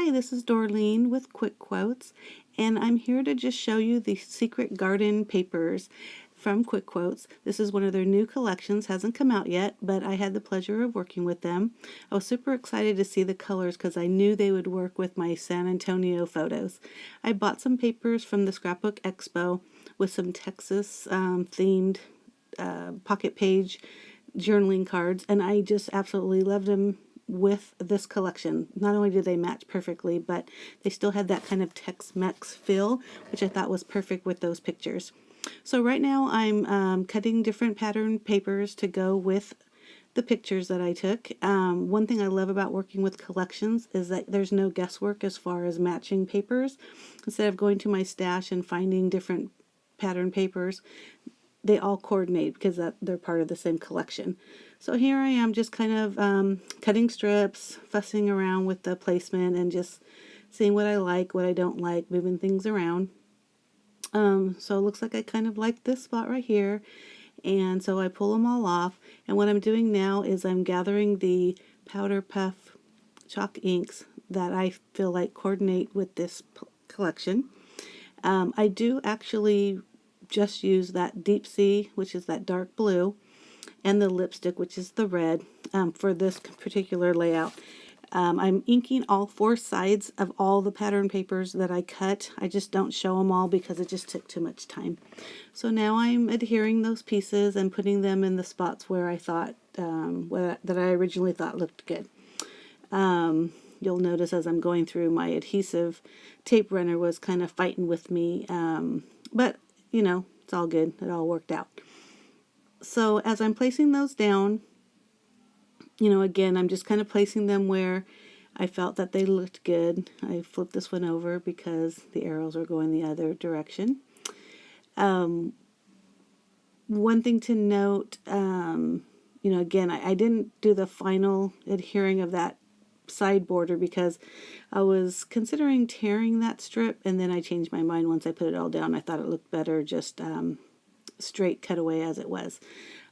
Hi, this is Dorleen with Quick Quotes, and I'm here to just show you the Secret Garden papers from Quick Quotes. This is one of their new collections, hasn't come out yet, but I had the pleasure of working with them. I was super excited to see the colors because I knew they would work with my San Antonio photos. I bought some papers from the Scrapbook Expo with some Texas themed pocket page journaling cards, and I just absolutely loved them with this collection. Not only did they match perfectly, but they still had that kind of Tex-Mex feel, which I thought was perfect with those pictures. So right now I'm cutting different pattern papers to go with the pictures that I took. One thing I love about working with collections is that there's no guesswork as far as matching papers. Instead of going to my stash and finding different pattern papers, they all coordinate because they're part of the same collection. So here I am just kind of cutting strips, fussing around with the placement and just seeing what I like, what I don't like, moving things around. So it looks like I kind of like this spot right here, and so I pull them all off, and what I'm doing now is I'm gathering the Powder Puff chalk inks that I feel like coordinate with this collection. I do actually just use that Deep Sea, which is that dark blue, and the lipstick, which is the red, for this particular layout. I'm inking all four sides of all the pattern papers that I cut. I just don't show them all because it just took too much time. So now I'm adhering those pieces and putting them in the spots where I thought, that I originally thought looked good. You'll notice as I'm going through, my adhesive tape runner was kind of fighting with me, but you know, it's all good. It all worked out. So as I'm placing those down, you know, again, I'm just kind of placing them where I felt that they looked good. I flipped this one over because the arrows are going the other direction. One thing to note, you know, again, I didn't do the final adhering of that side border because I was considering tearing that strip, and then I changed my mind once I put it all down. I thought it looked better just straight cutaway as it was.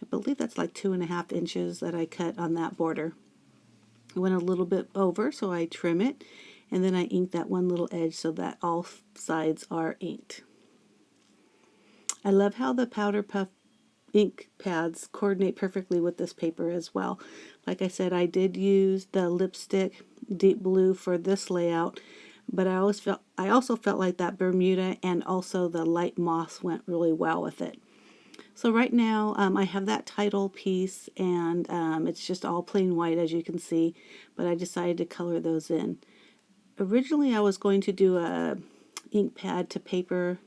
I believe that's like 2.5 inches that I cut on that border. I went a little bit over, so I trim it, and then I ink that one little edge so that all sides are inked. I love how the Powder Puff ink pads coordinate perfectly with this paper as well. Like I said, I did use the lipstick deep blue for this layout, but I also felt like that Bermuda and also the light moss went really well with it. So right now I have that title piece, and it's just all plain white as you can see, but I decided to color those in. Originally I was going to do a ink pad to paper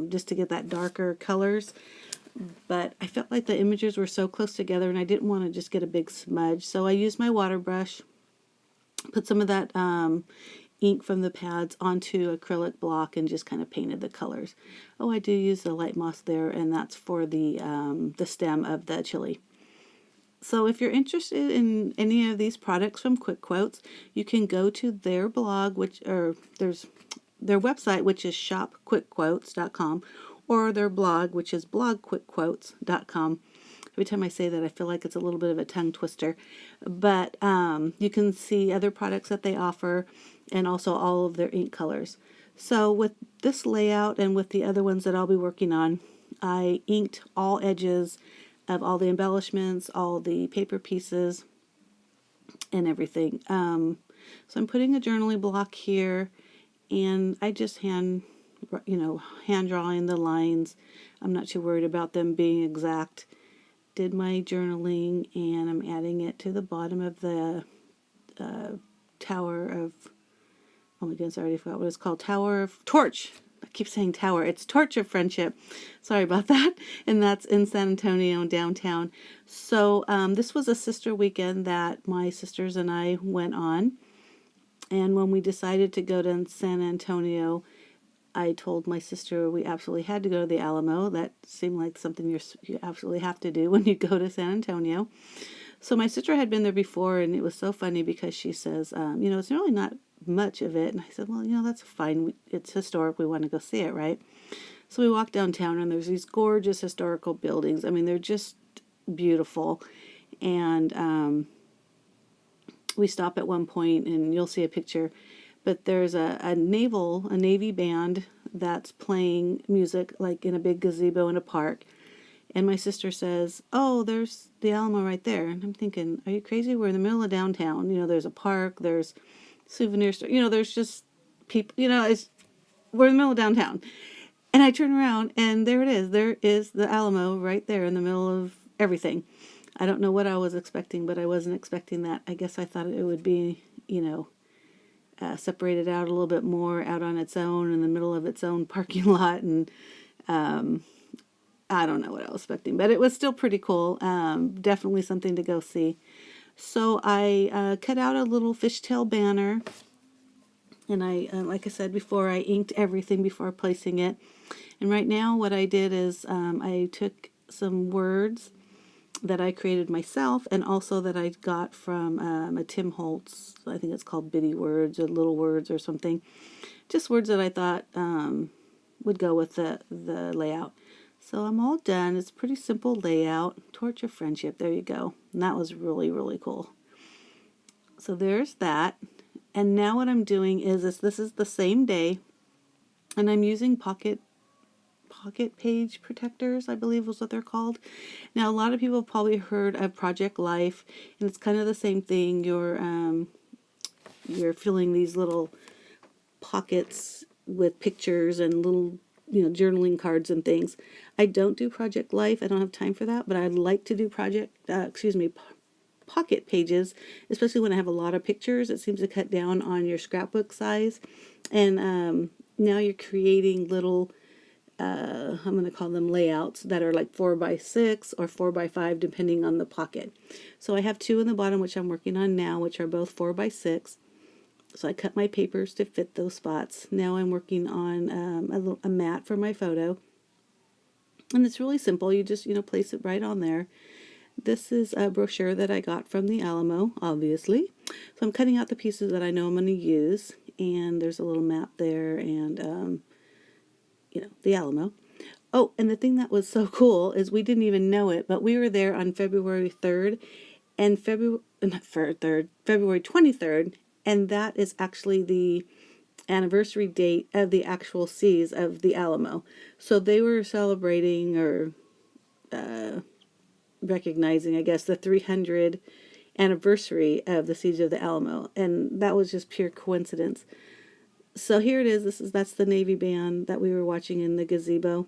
just to get that darker colors, but I felt like the images were so close together and I didn't want to just get a big smudge. So I used my water brush, put some of that ink from the pads onto acrylic block, and just kind of painted the colors. Oh, I do use the light moss there, and that's for the stem of the chili. So if you're interested in any of these products from Quick Quotes, you can go to their blog, there's their website, which is shopquickquotes.com, or their blog, which is blogquickquotes.com. Every time I say that, I feel like it's a little bit of a tongue twister. But you can see other products that they offer, and also all of their ink colors. So with this layout and with the other ones that I'll be working on, I inked all edges of all the embellishments, all the paper pieces, and everything. So I'm putting a journaling block here, and I just hand drawing the lines. I'm not too worried about them being exact. Did my journaling, and I'm adding it to the bottom of the tower of, oh my goodness, I already forgot what it's called. Tower of Torch. I keep saying tower. It's Torch of Friendship. Sorry about that. And that's in San Antonio, downtown. So this was a sister weekend that my sisters and I went on. And when we decided to go to San Antonio, I told my sister we absolutely had to go to the Alamo. That seemed like something you absolutely have to do when you go to San Antonio. So my sister had been there before, and it was so funny because she says, you know, it's really not much of it. And I said, well, you know, that's fine. It's historic. We want to go see it, right? So we walked downtown, and there's these gorgeous historical buildings. I mean, they're just beautiful. And we stop at one point and you'll see a picture, but there's a Navy band that's playing music like in a big gazebo in a park. And my sister says, "Oh, there's the Alamo right there." And I'm thinking, "Are you crazy? We're in the middle of downtown. There's a park, there's souvenir store, there's just people, we're in the middle of downtown." And I turn around and there it is. There is the Alamo right there in the middle of everything. I don't know what I was expecting, but I wasn't expecting that. I guess I thought it would be, separated out a little bit more, out on its own in the middle of its own parking lot. And I don't know what I was expecting, but it was still pretty cool. Definitely something to go see. So I cut out a little fishtail banner, and like I said before, I inked everything before placing it. And right now what I did is I took some words that I created myself and also that I got from a Tim Holtz, I think it's called Bitty Words or Little Words or something. Just words that I thought would go with the layout. So I'm all done. It's a pretty simple layout. Torch of Friendship. There you go. And that was really, really cool. So there's that. And now what I'm doing is this is the same day, and I'm using pocket page protectors, I believe was what they're called. Now a lot of people have probably heard of Project Life, and it's kind of the same thing. You're filling these little pockets with pictures and little journaling cards and things. I don't do Project Life. I don't have time for that, but I'd like to do pocket pages, especially when I have a lot of pictures. It seems to cut down on your scrapbook size, and now you're creating little I'm going to call them layouts that are like 4x6 or 4x5 depending on the pocket. So I have two in the bottom which I'm working on now, which are both 4x6. So I cut my papers to fit those spots. Now I'm working on a mat for my photo, and it's really simple. You just place it right on there. This is a brochure that I got from the Alamo, obviously. So I'm cutting out the pieces that I know I'm going to use, and there's a little map there, and the Alamo. Oh, and the thing that was so cool is we didn't even know it, but we were there on February 3rd and February 23rd, and that is actually the anniversary date of the actual siege of the Alamo. So they were celebrating or recognizing, I guess, the 300 anniversary of the siege of the Alamo, and that was just pure coincidence. So here it is. That's the Navy band that we were watching in the gazebo.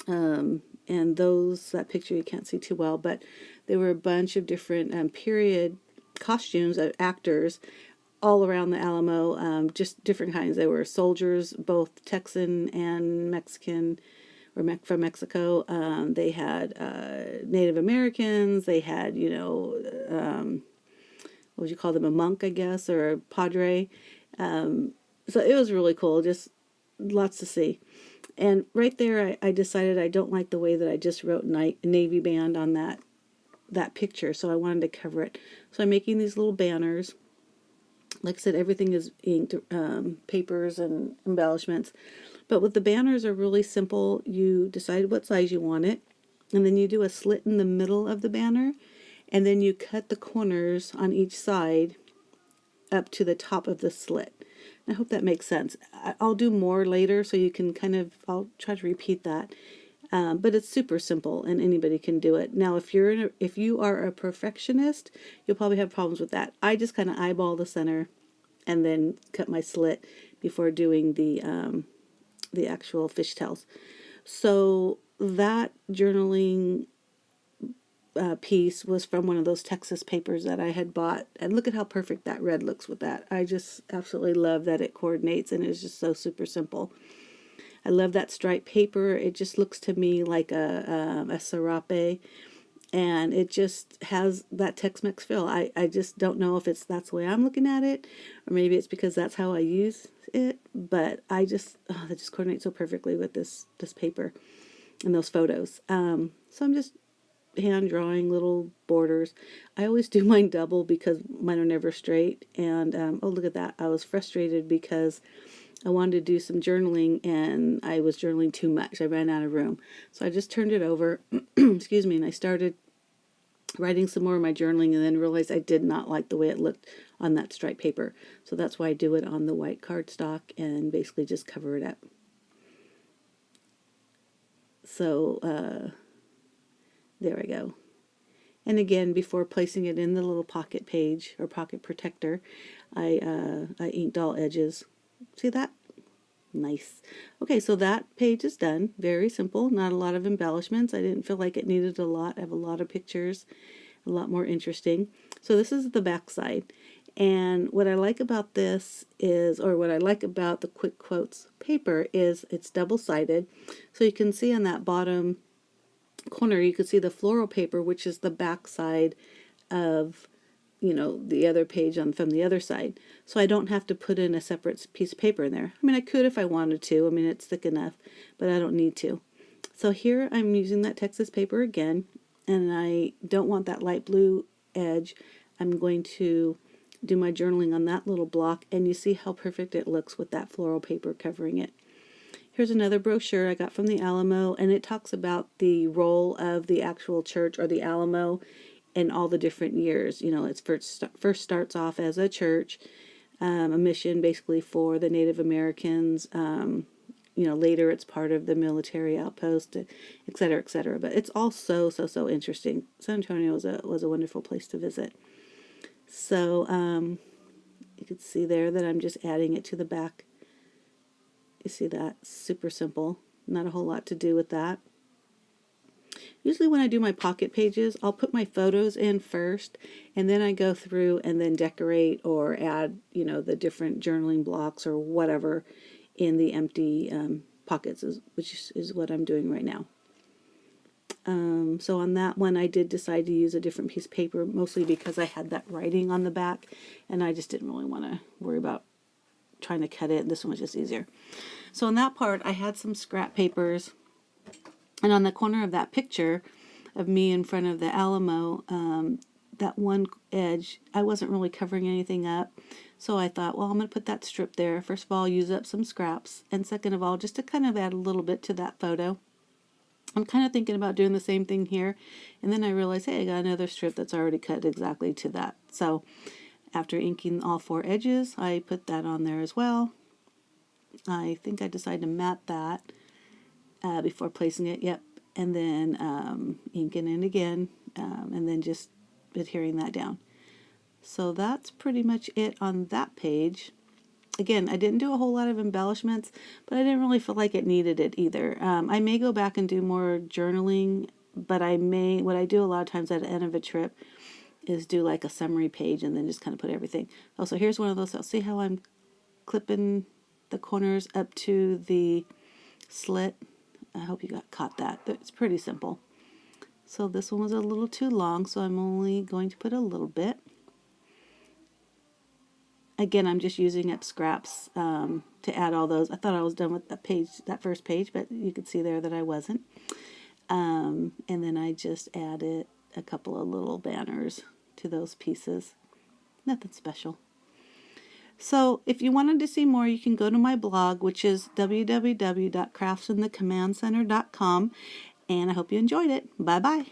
And that picture you can't see too well, but there were a bunch of different period costumes of actors all around the Alamo, just different kinds. They were soldiers, both Texan and Mexican, or from Mexico. They had Native Americans. They had, what would you call them, a monk, I guess, or a padre. So it was really cool, just lots to see. And right there, I decided I don't like the way that I just wrote Navy band on that picture, so I wanted to cover it. So I'm making these little banners. Like I said, everything is inked, papers and embellishments. But with the banners are really simple. You decide what size you want it, and then you do a slit in the middle of the banner, and then you cut the corners on each side up to the top of the slit. I hope that makes sense. I'll do more later, so you can I'll try to repeat that. But it's super simple, and anybody can do it. Now, if you are a perfectionist, you'll probably have problems with that. I just kind of eyeball the center, and then cut my slit before doing the actual fishtails. So that journaling piece was from one of those Texas papers that I had bought, and look at how perfect that red looks with that. I just absolutely love that it coordinates, and it's just so super simple. I love that striped paper. It just looks to me like a serape, and it just has that Tex-Mex feel. I just don't know if that's the way I'm looking at it, or maybe it's because that's how I use it, but that just coordinates so perfectly with this paper and those photos. So I'm just hand drawing little borders. I always do mine double because mine are never straight. And oh, look at that. I was frustrated because I wanted to do some journaling and I was journaling too much. I ran out of room. So I just turned it over, excuse me, and I started writing some more of my journaling, and then realized I did not like the way it looked on that striped paper. So that's why I do it on the white cardstock and basically just cover it up. So there we go. And again, before placing it in the little pocket page or pocket protector, I inked all edges. See that? Nice. Okay, so that page is done. Very simple, not a lot of embellishments. I didn't feel like it needed a lot. I have a lot of pictures, a lot more interesting. So this is the back side. And what I like about this is, or what I like about the Quick Quotes paper is it's double-sided. So you can see on that bottom corner, you can see the floral paper, which is the back side of, you know, the other page from the other side. So I don't have to put in a separate piece of paper in there. I mean, I could if I wanted to. I mean, it's thick enough, but I don't need to. So here I'm using that Texas paper again, and I don't want that light blue edge. I'm going to do my journaling on that little block, and you see how perfect it looks with that floral paper covering it. Here's another brochure I got from the Alamo, and it talks about the role of the actual church or the Alamo in all the different years. You know, it first starts off as a church, a mission basically for the Native Americans. You know, later it's part of the military outpost, et cetera, et cetera. But it's all so interesting. San Antonio was a wonderful place to visit. So you can see there that I'm just adding it to the back. You see that? Super simple. Not a whole lot to do with that. Usually when I do my pocket pages, I'll put my photos in first, and then I go through and then decorate or add, you know, the different journaling blocks or whatever in the empty pockets, which is what I'm doing right now. So on that one, I did decide to use a different piece of paper, mostly because I had that writing on the back, and I just didn't really want to worry about trying to cut it. This one was just easier. So on that part, I had some scrap papers, and on the corner of that picture of me in front of the Alamo, that one edge, I wasn't really covering anything up. So I thought, well, I'm going to put that strip there. First of all, use up some scraps. And second of all, just to kind of add a little bit to that photo. I'm kind of thinking about doing the same thing here. And then I realized, hey, I got another strip that's already cut exactly to that. So after inking all 4 edges, I put that on there as well. I think I decided to mat that before placing it. Yep. And then inking it again, and then just adhering that down. So that's pretty much it on that page. Again, I didn't do a whole lot of embellishments, but I didn't really feel like it needed it either. I may go back and do more journaling, but what I do a lot of times at the end of a trip is do like a summary page and then just kind of put everything. Oh, so here's one of those. See how I'm clipping the corners up to the slit? I hope you caught that. It's pretty simple. So this one was a little too long, so I'm only going to put a little bit. Again, I'm just using up scraps to add all those. I thought I was done with that first page, but you could see there that I wasn't. And then I just added a couple of little banners to those pieces. Nothing special. So if you wanted to see more, you can go to my blog, which is www.craftsinthecommandcenter.com, and I hope you enjoyed it. Bye-bye.